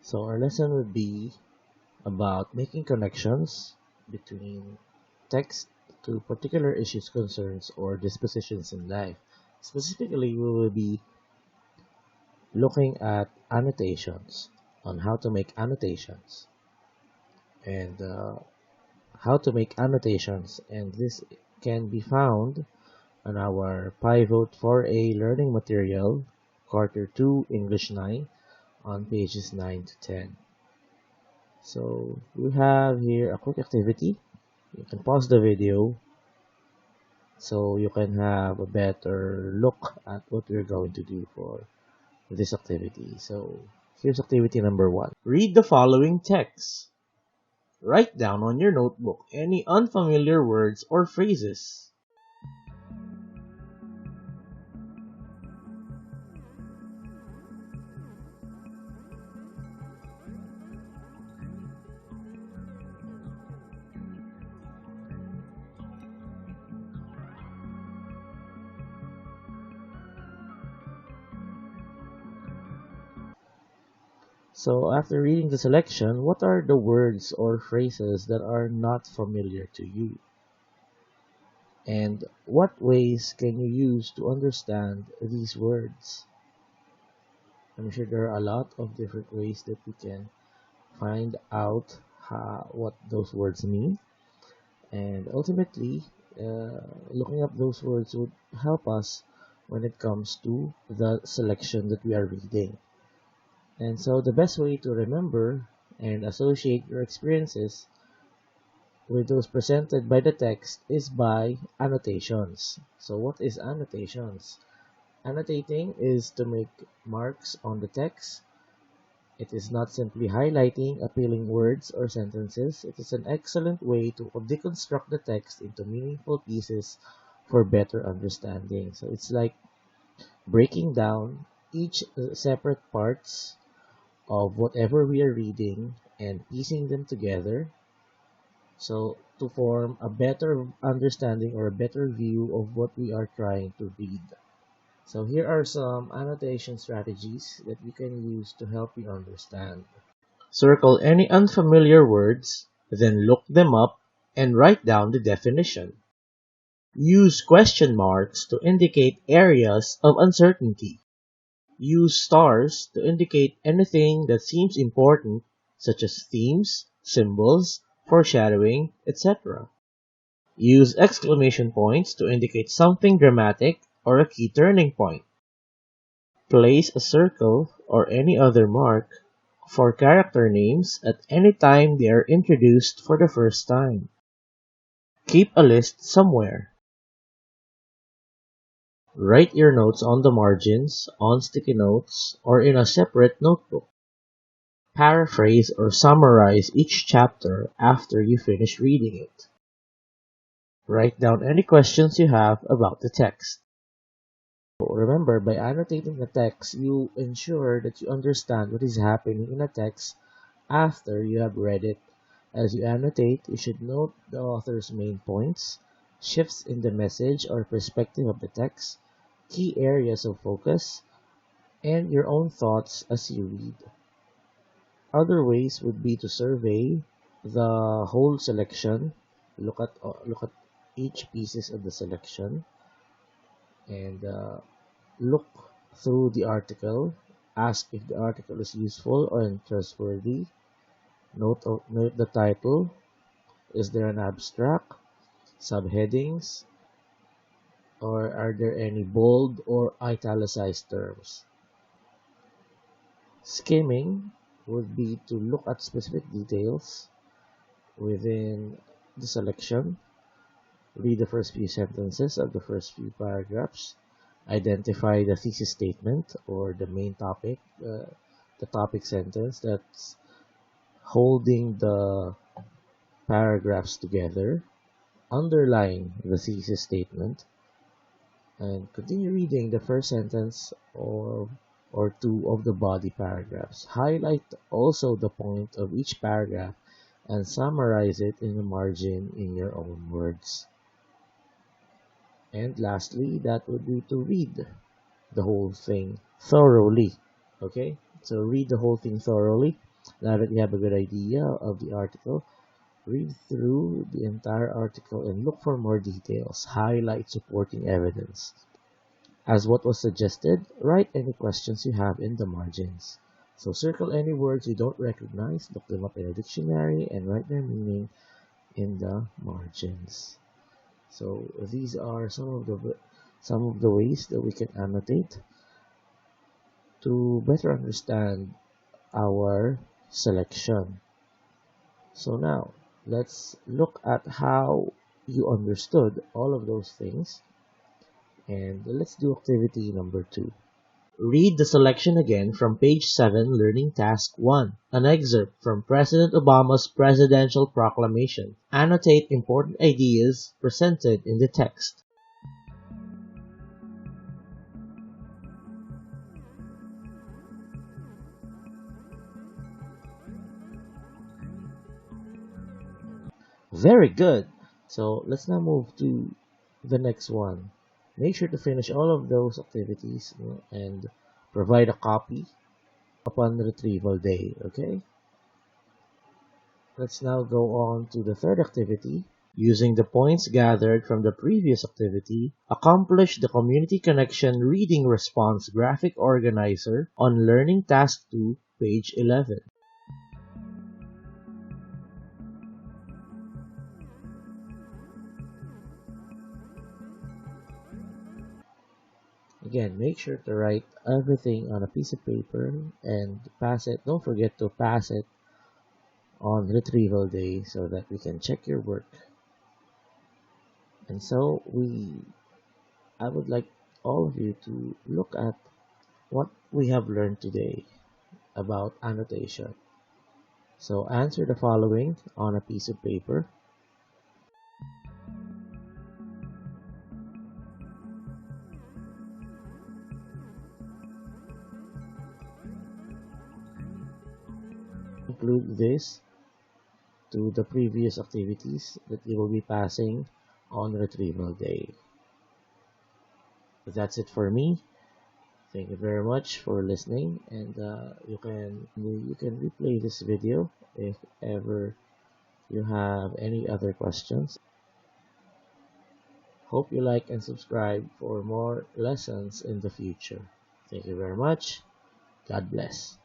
So our lesson would be about making connections between text to particular issues, concerns, or dispositions in life. Specifically, we will be looking at annotations, on how to make annotations, and this can be found on our Pivot 4A learning material, Quarter 2, English 9, on pages 9 to 10. So we have here a quick activity. You can pause the video so you can have a better look at what we're going to do for this activity. So here's activity number 1. Read the following text. Write down on your notebook any unfamiliar words or phrases. So after reading the selection, what are the words or phrases that are not familiar to you? And what ways can you use to understand these words? I'm sure there are a lot of different ways that we can find out what those words mean. And ultimately, looking up those words would help us when it comes to the selection that we are reading. And so the best way to remember and associate your experiences with those presented by the text is by annotations. So what is annotations? Annotating is to make marks on the text. It is not simply highlighting appealing words or sentences. It is an excellent way to deconstruct the text into meaningful pieces for better understanding. So it's like breaking down each separate parts of whatever we are reading and piecing them together so to form a better understanding or a better view of what we are trying to read. So here are some annotation strategies that you can use to help you understand. Circle any unfamiliar words, then look them up and write down the definition. Use question marks to indicate areas of uncertainty. Use stars to indicate anything that seems important, such as themes, symbols, foreshadowing, etc. Use exclamation points to indicate something dramatic or a key turning point. Place a circle or any other mark for character names at any time they are introduced for the first time. Keep a list somewhere. Write your notes on the margins, on sticky notes, or in a separate notebook. Paraphrase or summarize each chapter after you finish reading it. Write down any questions you have about the text. Remember, by annotating a text, you ensure that you understand what is happening in a text after you have read it. As you annotate, you should note the author's main points, shifts in the message or perspective of the text, key areas of focus, and your own thoughts as you read. Other ways would be to survey the whole selection, look at each pieces of the selection, and look through the article, ask if the article is useful or trustworthy, note the title, is there an abstract, subheadings, or are there any bold or italicized terms. Skimming would be to look at specific details within the selection, read the first few sentences of the first few paragraphs, identify the thesis statement or the main topic, the topic sentence that's holding the paragraphs together, underline the thesis statement, and continue reading the first sentence or two of the body paragraphs. Highlight also the point of each paragraph and summarize it in the margin in your own words. And lastly, that would be to read the whole thing thoroughly. Okay? So read the whole thing thoroughly. Now that you have a good idea of the article, read through the entire article and look for more details. Highlight supporting evidence. As what was suggested, write any questions you have in the margins. So circle any words you don't recognize, look them up in a dictionary, and write their meaning in the margins. So these are some of the ways that we can annotate to better understand our selection. So now let's look at how you understood all of those things, and let's do activity number 2. Read the selection again from page 7, Learning Task 1. An excerpt from President Obama's presidential proclamation. Annotate important ideas presented in the text. Very good. So let's now move to the next one. Make sure to finish all of those activities, and provide a copy upon retrieval day, okay? Let's now go on to the third activity. Using the points gathered from the previous activity, accomplish the Community Connection Reading Response Graphic Organizer on Learning Task 2, page 11. Again, make sure to write everything on a piece of paper and pass it. Don't forget to pass it on retrieval day so that we can check your work. And so I would like all of you to look at what we have learned today about annotation. So answer the following on a piece of paper. Include this to the previous activities that you will be passing on retrieval day. That's it for me. Thank you very much for listening, and you can replay this video if ever you have any other questions. Hope you like and subscribe for more lessons in the future. Thank you very much. God bless.